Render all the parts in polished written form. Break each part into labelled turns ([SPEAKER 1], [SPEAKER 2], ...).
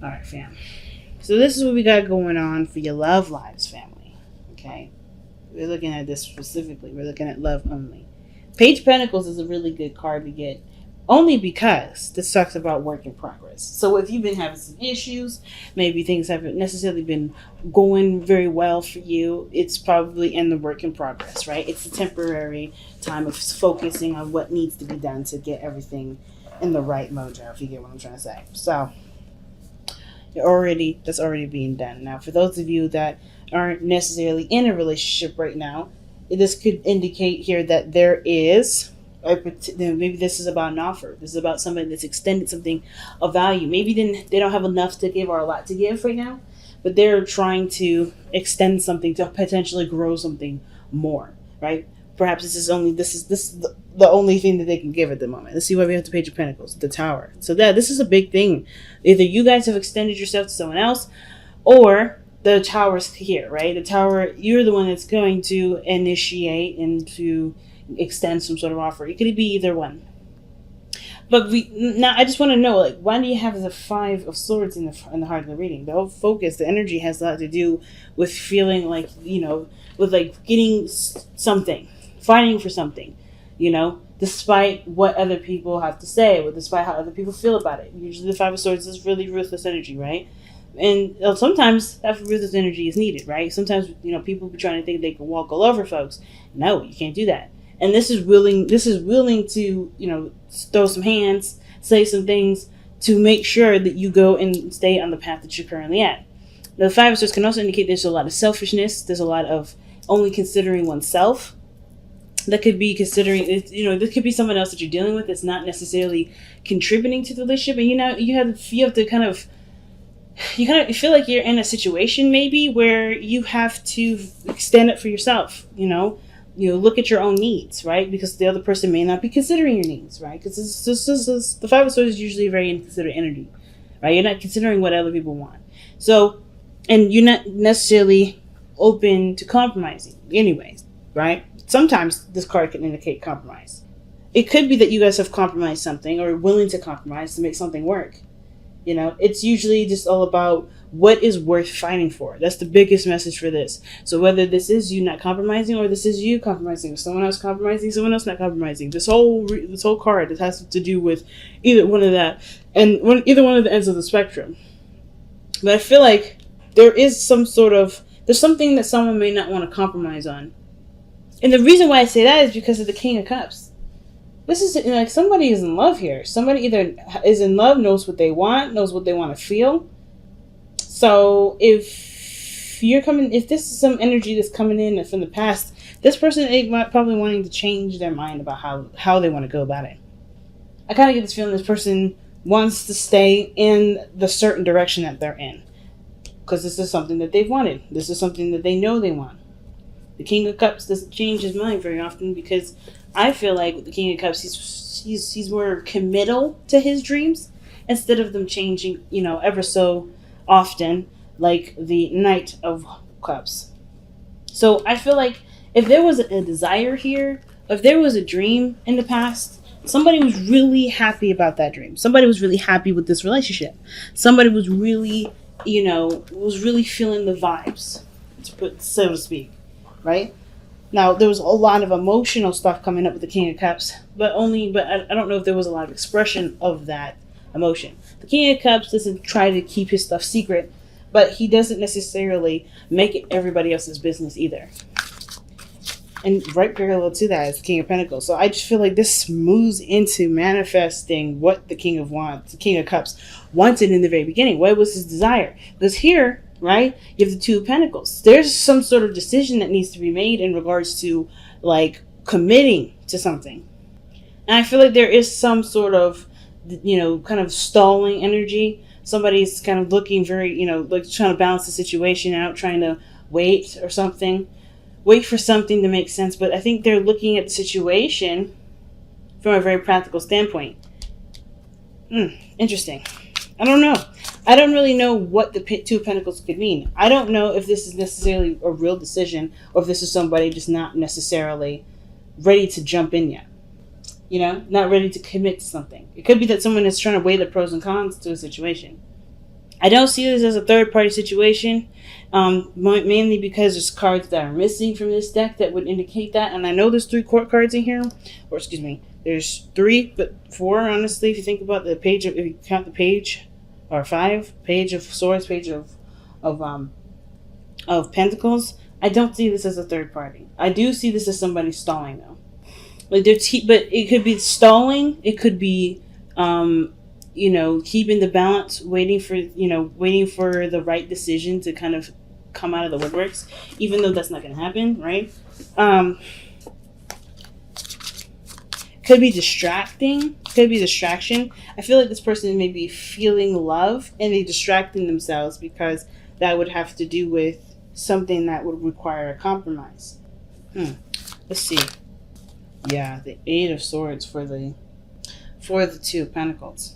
[SPEAKER 1] All right, fam. So this is what we got going on for your love lives, family. Okay? We're looking at this specifically. We're looking at love only. Page of Pentacles is a really good card to get only because this talks about work in progress. So if you've been having some issues, maybe things haven't necessarily been going very well for you, it's probably in the work in progress, right? It's a temporary time of focusing on what needs to be done to get everything in the right mojo, if you get what I'm trying to say. So that's already being done. Now, for those of you that aren't necessarily in a relationship right now, this could indicate here that there is maybe this is about an offer. This is about somebody that's extended something of value. Maybe then they don't have enough to give or a lot to give right now, but they're trying to extend something to potentially grow something more, right? Perhaps this is the only thing that they can give at the moment. Let's see why we have the Page of Pentacles, the Tower. So this is a big thing. Either you guys have extended yourself to someone else, or the Tower's here, right? The Tower, you're the one that's going to initiate and to extend some sort of offer. It could be either one. But now I just want to know, like, why do you have the Five of Swords in the heart of the reading? The whole focus, the energy has a lot to do with feeling like, with like getting something, fighting for something, despite what other people have to say, or despite how other people feel about it. Usually the Five of Swords is really ruthless energy, right? And sometimes that ruthless energy is needed, right? Sometimes, people be trying to think they can walk all over folks. No, you can't do that. And this is willing to, throw some hands, say some things to make sure that you go and stay on the path that you're currently at. The Five of Swords can also indicate there's a lot of selfishness. There's a lot of only considering oneself. That could be considering, this could be someone else that you're dealing with that's not necessarily contributing to the relationship. And you have to you feel like you're in a situation maybe where you have to stand up for yourself, look at your own needs, right? Because the other person may not be considering your needs, right? Because the Five of Swords is usually a very inconsiderate energy, right? You're not considering what other people want. So, and you're not necessarily open to compromising anyways, right? Sometimes this card can indicate compromise. It could be that you guys have compromised something or are willing to compromise to make something work. It's usually just all about what is worth fighting for. That's the biggest message for this. So whether this is you not compromising or this is you compromising, someone else compromising, someone else not compromising, this whole card, it has to do with either one of that and either one of the ends of the spectrum. But I feel like there's something that someone may not want to compromise on. And the reason why I say that is because of the King of Cups. This is like somebody is in love here. Somebody either is in love, knows what they want to feel. So if this is some energy that's coming in from the past, this person probably wanting to change their mind about how they want to go about it. I kind of get this feeling this person wants to stay in the certain direction that they're in. Because this is something that they've wanted. This is something that they know they want. The King of Cups doesn't change his mind very often because I feel like with the King of Cups, he's more committal to his dreams instead of them changing, ever so often, like the Knight of Cups. So I feel like if there was a desire here, if there was a dream in the past, somebody was really happy about that dream. Somebody was really happy with this relationship. Somebody was really, feeling the vibes, so to speak, right? Now, there was a lot of emotional stuff coming up with the King of Cups, but I don't know if there was a lot of expression of that emotion. The King of Cups doesn't try to keep his stuff secret, but he doesn't necessarily make it everybody else's business either. And right parallel to that is the King of Pentacles. So I just feel like this moves into manifesting what the King of Cups wanted in the very beginning. What was his desire? Because here, right, you have the Two of Pentacles. There's some sort of decision that needs to be made in regards to like committing to something. And I feel like there is some sort of, kind of stalling energy. Somebody's kind of looking very, like trying to balance the situation out, trying to wait for something to make sense. But I think they're looking at the situation from a very practical standpoint. Interesting. I don't know. I don't really know what the Two of Pentacles could mean. I don't know if this is necessarily a real decision or if this is somebody just not necessarily ready to jump in yet. Not ready to commit to something. It could be that someone is trying to weigh the pros and cons to a situation. I don't see this as a third party situation, mainly because there's cards that are missing from this deck that would indicate that. And I know there's 3 court cards in here, or excuse me, there's 3, but 4 honestly. If you think about the page, if you count the page, or 5, page of swords, page of pentacles. I don't see this as a third party. I do see this as somebody stalling though. Like but it could be stalling. It could be, keeping the balance, waiting for the right decision to kind of come out of the woodworks, even though that's not going to happen, right? Could be distracting. Could be distraction. I feel like this person may be feeling love and they're distracting themselves because that would have to do with something that would require a compromise. Let's see. Yeah, the 8 of Swords for the 2 of Pentacles.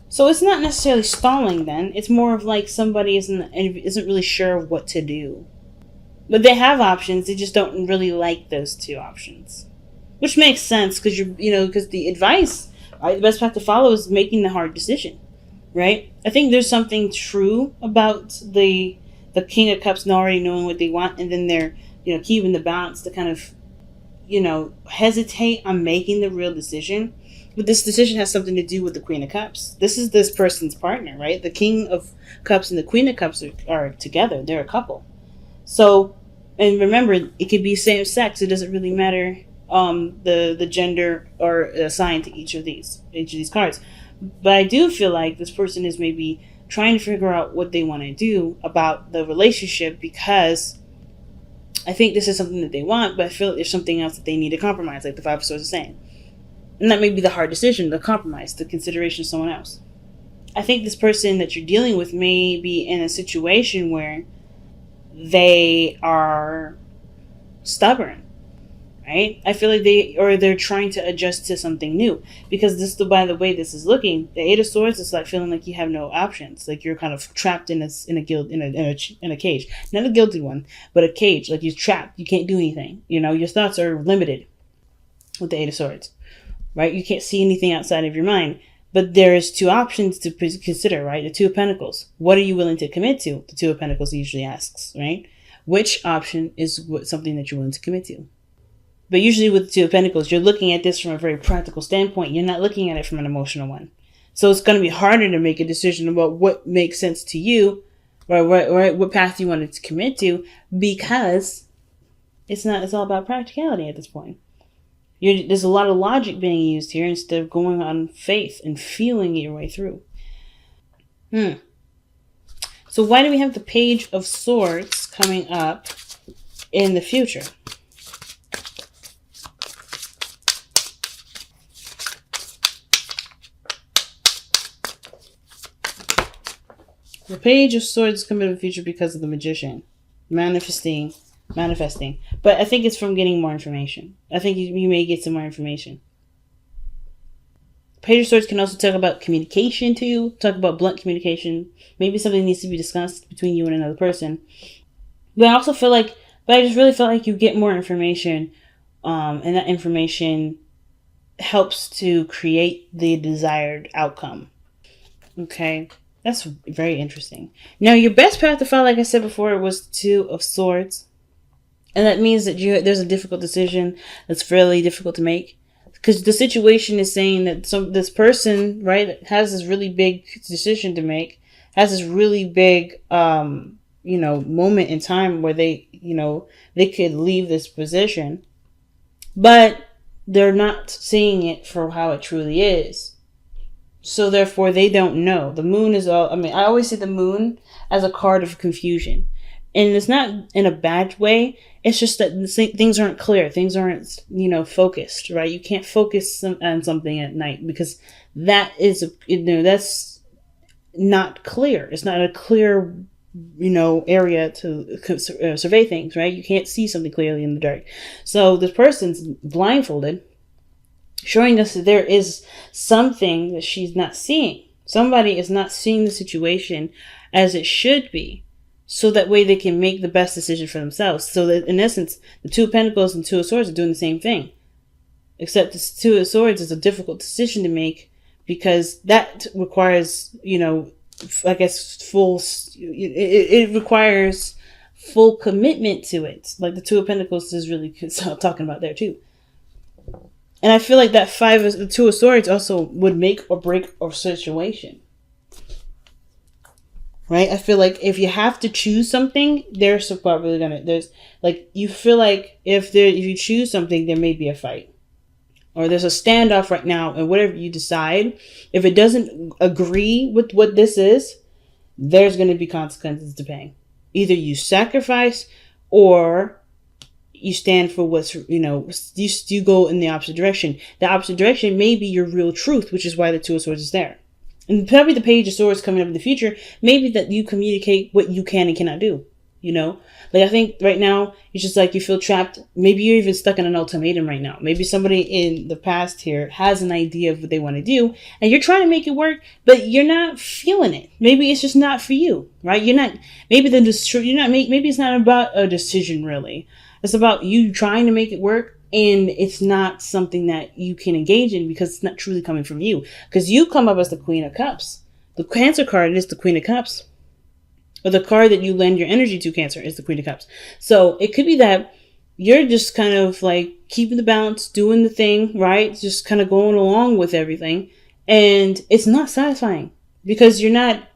[SPEAKER 1] So it's not necessarily stalling then. It's more of like somebody isn't really sure what to do. But they have options. They just don't really like those 2 options. Which makes sense because because the advice, right, the best path to follow is making the hard decision, right? I think there's something true about the King of Cups already knowing what they want, and then they're keeping the balance to kind of hesitate on making the real decision. But this decision has something to do with the Queen of Cups. This is this person's partner, right? The King of Cups and the Queen of Cups are together. They're a couple. So, and remember, it could be same sex. It doesn't really matter the gender or assigned to each of these cards. But I do feel like this person is maybe trying to figure out what they want to do about the relationship, because I think this is something that they want, but I feel like there's something else that they need to compromise, like the 5 of Swords is saying. And that may be the hard decision, the compromise, the consideration of someone else. I think this person that you're dealing with may be in a situation where they are stubborn, right? I feel like they're trying to adjust to something new, because by the way this is looking, the 8 of Swords is like feeling like you have no options, like you're kind of trapped in a cage, not a gilded one, but a cage, like you're trapped, you can't do anything. Your thoughts are limited with the 8 of Swords, right? You can't see anything outside of your mind. But there's 2 options to consider, right? The 2 of Pentacles. What are you willing to commit to? The 2 of Pentacles usually asks, right? Which option is something that you're willing to commit to? But usually with the 2 of Pentacles, you're looking at this from a very practical standpoint. You're not looking at it from an emotional one. So it's going to be harder to make a decision about what makes sense to you, or what path you wanted to commit to, because it's all about practicality at this point. There's a lot of logic being used here instead of going on faith and feeling your way through. So why do we have the Page of Swords coming up in the future? The Page of Swords is coming in the future because of the Magician. Manifesting. But I think it's from getting more information. I think you may get some more information. Page of Swords can also talk about communication too. Talk about blunt communication. Maybe something needs to be discussed between you and another person. But I just really feel like you get more information. And that information helps to create the desired outcome. Okay. That's very interesting. Now, your best path to follow, like I said before, was 2 of Swords. And that means that there's a difficult decision that's fairly difficult to make. Because the situation is saying that this person, right, has this really big decision to make, has this really big, moment in time where they could leave this position. But they're not seeing it for how it truly is. So therefore, they don't know. The moon is I always see the moon as a card of confusion. And it's not in a bad way. It's just that things aren't clear. Things aren't, focused, right? You can't focus on something at night because that's not clear. It's not a clear, area to survey things, right? You can't see something clearly in the dark. So this person's blindfolded, showing us that there is something that she's not seeing. Somebody is not seeing the situation as it should be. So that way they can make the best decision for themselves. So that in essence, the 2 of Pentacles and 2 of Swords are doing the same thing. Except the 2 of Swords is a difficult decision to make because that requires, I guess, it requires full commitment to it. Like the Two of Pentacles is really talking about there too. And I feel like that the Two of Swords also would make or break a situation. Right? I feel like if you have to choose something, there's probably there's like, you feel like if you choose something, there may be a fight. Or there's a standoff right now, and whatever you decide, if it doesn't agree with what this is, there's going to be consequences to paying. Either you sacrifice, or you stand for what's, you go in the opposite direction. The opposite direction may be your real truth, which is why the Two of Swords is there. And probably the Page of Swords coming up in the future, maybe that you communicate what you can and cannot do. Like, I think right now it's just like you feel trapped. Maybe you're even stuck in an ultimatum right now. Maybe somebody in the past here has an idea of what they want to do, and you're trying to make it work, but you're not feeling it. Maybe it's just not for you, right? Maybe it's not about a decision really. It's about you trying to make it work, and it's not something that you can engage in because it's not truly coming from you. Because you come up as the Queen of Cups. The Cancer card is the Queen of Cups. Or the card that you lend your energy to, Cancer, is the Queen of Cups. So it could be that you're just kind of like keeping the balance, doing the thing, right? Just kind of going along with everything. And it's not satisfying because you're not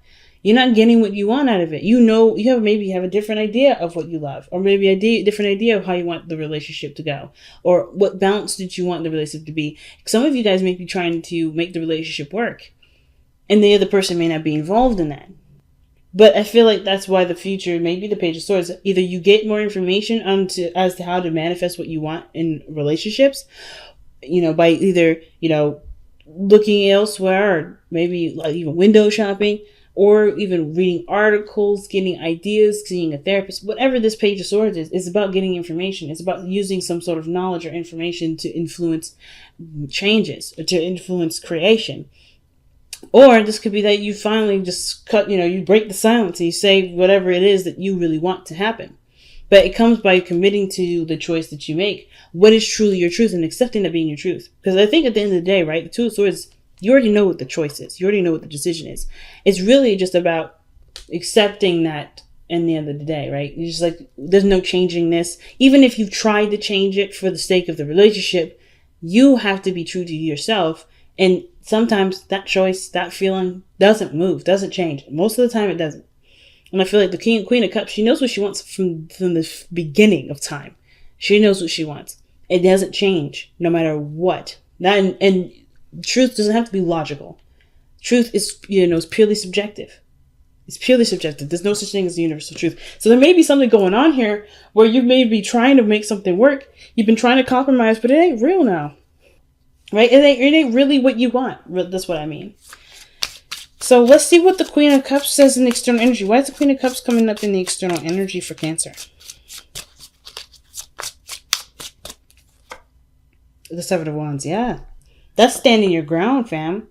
[SPEAKER 1] getting what you want out of it. Maybe have a different idea of what you love, or maybe a different idea of how you want the relationship to go, or what balance did you want the relationship to be. Some of you guys may be trying to make the relationship work, and the other person may not be involved in that. But I feel like that's why the future, maybe the Page of Swords, either you get more information as to how to manifest what you want in relationships, by either, looking elsewhere, or maybe like even window shopping, or even reading articles, getting ideas, seeing a therapist. Whatever this Page of Swords is about getting information. It's about using some sort of knowledge or information to influence changes, or to influence creation. Or this could be that you finally just you break the silence and you say whatever it is that you really want to happen. But it comes by committing to the choice that you make. What is truly your truth, and accepting that being your truth. Because I think at the end of the day, right, the Two of Swords, you already know what the choice is. You already know what the decision is. It's really just about accepting that in the end of the day, right? You're just like, there's no changing this. Even if you've tried to change it for the sake of the relationship, you have to be true to yourself. And sometimes that choice, that feeling doesn't move, doesn't change. Most of the time it doesn't. And I feel like the Queen of Cups, she knows what she wants from the beginning of time. She knows what she wants. It doesn't change no matter what. And truth doesn't have to be logical. Truth is, is purely subjective. It's purely subjective. There's no such thing as the universal truth. So there may be something going on here where you may be trying to make something work. You've been trying to compromise, but it ain't real now. Right? It ain't really what you want. That's what I mean. So let's see what the Queen of Cups says in the external energy. Why is the Queen of Cups coming up in the external energy for Cancer? The Seven of Wands, yeah. That's standing your ground, fam.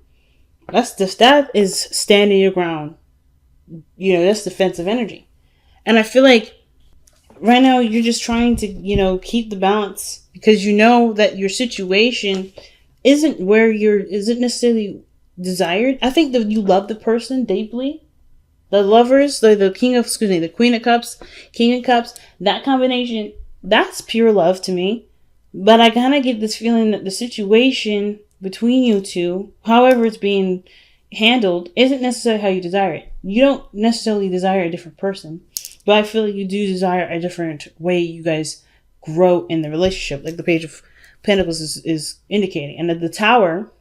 [SPEAKER 1] That is standing your ground. That's defensive energy. And I feel like right now you're just trying to, keep the balance, because you know that your situation isn't necessarily desired. I think that you love the person deeply. The lovers, the Queen of Cups, King of Cups, that combination, that's pure love to me. But I kind of get this feeling that the situation between you two, however it's being handled, isn't necessarily how you desire it. You don't necessarily desire a different person, but I feel like you do desire a different way you guys grow in the relationship, like the Page of Pentacles is indicating. And the Tower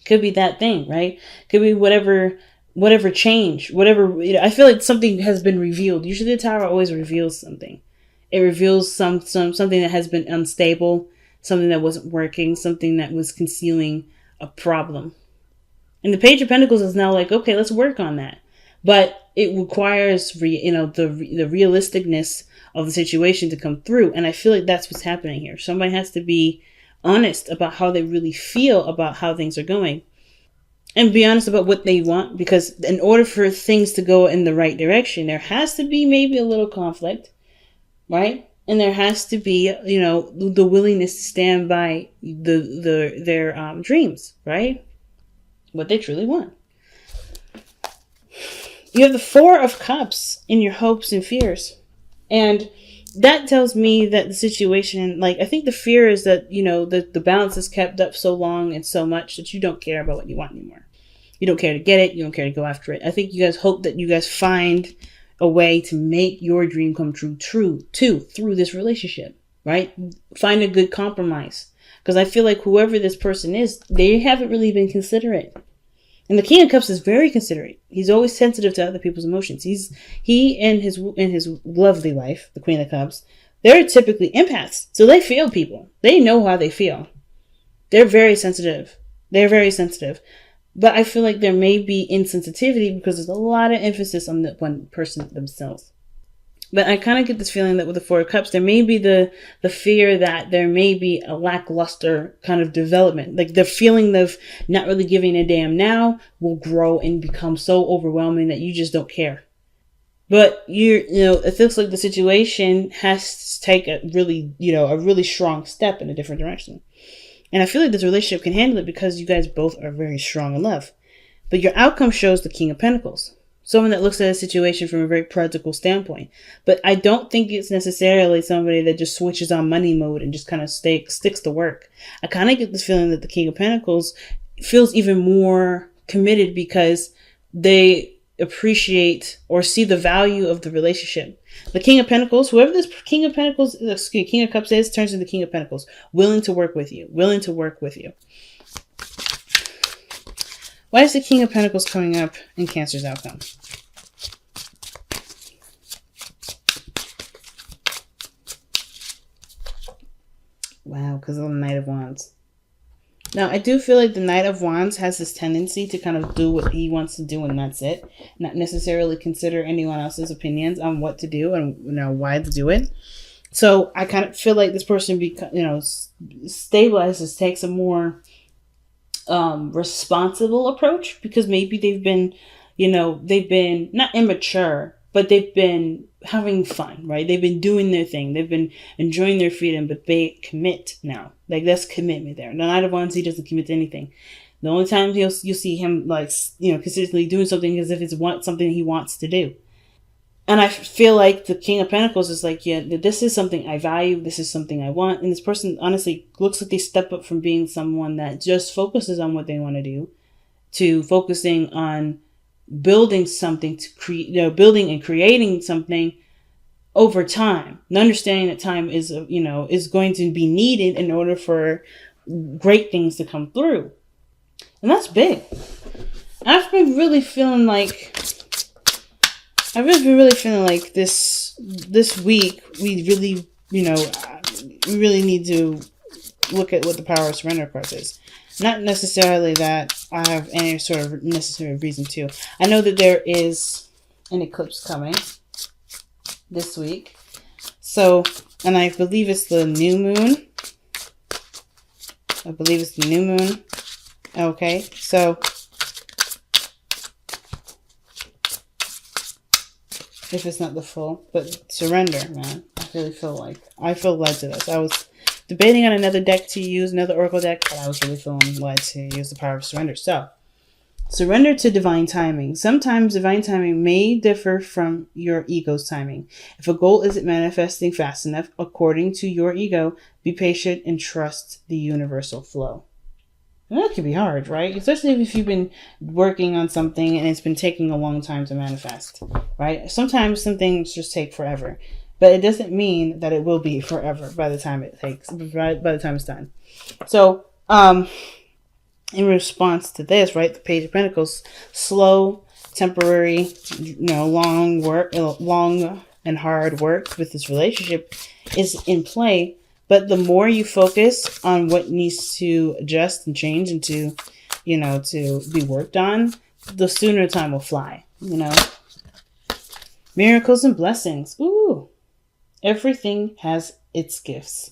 [SPEAKER 1] could be that thing, right? Could be whatever change, I feel like something has been revealed. Usually the Tower always reveals something. It reveals something that has been unstable, something that wasn't working, something that was concealing a problem. And the Page of Pentacles is now like, okay, let's work on that. But it requires, the realisticness of the situation to come through. And I feel like that's what's happening here. Somebody has to be honest about how they really feel about how things are going. And be honest about what they want. Because in order for things to go in the right direction, there has to be maybe a little conflict. Right? And there has to be, the willingness to stand by their dreams, right? What they truly want. You have the Four of Cups in your hopes and fears. And that tells me that the situation, like, I think the fear is that, the balance is kept up so long and so much that you don't care about what you want anymore. You don't care to get it. You don't care to go after it. I think you guys hope that you guys find a way to make your dream come true through this relationship, right? Find a good compromise. Because I feel like whoever this person is, they haven't really been considerate. And the King of Cups is very considerate. He's always sensitive to other people's emotions. He and his lovely wife, the Queen of Cups, they're typically empaths. So they feel people. They know how they feel. They're very sensitive. But I feel like there may be insensitivity because there's a lot of emphasis on the one person themselves. But I kind of get this feeling that with the Four of Cups, there may be the fear that there may be a lackluster kind of development. Like the feeling of not really giving a damn now will grow and become so overwhelming that you just don't care. But it feels like the situation has to take a really strong step in a different direction. And I feel like this relationship can handle it because you guys both are very strong in love. But your outcome shows the King of Pentacles. Someone that looks at a situation from a very practical standpoint. But I don't think it's necessarily somebody that just switches on money mode and just kind of sticks to work. I kind of get this feeling that the King of Pentacles feels even more committed because they appreciate or see the value of the relationship. The King of Pentacles, whoever this King of Cups is, turns into the King of Pentacles. Willing to work with you. Why is the King of Pentacles coming up in Cancer's outcome? Wow, because of the Knight of Wands. Now, I do feel like the Knight of Wands has this tendency to kind of do what he wants to do and that's it. Not necessarily consider anyone else's opinions on what to do and why to do it. So I kind of feel like this person stabilizes, takes a more responsible approach because maybe they've been not immature, but they've been having fun, right? They've been doing their thing. They've been enjoying their freedom, but they commit now. Like that's commitment there. The Knight of Wands, he doesn't commit to anything. The only time you'll see him consistently doing something is if it's something he wants to do. And I feel like the King of Pentacles is like, yeah, this is something I value. This is something I want. And this person honestly looks like they step up from being someone that just focuses on what they want to do to focusing on building something to create, building and creating something over time. And understanding that time is going to be needed in order for great things to come through. And that's big. I've been really feeling like this week we really need to look at what the Power of Surrender card is. Not necessarily that I have any sort of necessary reason to. I know that there is an eclipse coming this week. So, and I believe it's the new moon. Okay, so if it's not the full, but surrender, man. I feel led to this. I was debating on another deck to use, another oracle deck, but I was really feeling led to use the Power of Surrender. So, surrender to divine timing. Sometimes divine timing may differ from your ego's timing. If a goal isn't manifesting fast enough according to your ego, be patient and trust the universal flow. And that can be hard, right? Especially if you've been working on something and it's been taking a long time to manifest, right? Sometimes some things just take forever, but it doesn't mean that it will be forever by the time it's done. So, in response to this, right, the Page of Pentacles, slow, temporary, long and hard work with this relationship is in play. But the more you focus on what needs to adjust and change and to be worked on, the sooner time will fly, Miracles and blessings. Ooh. Everything has its gifts.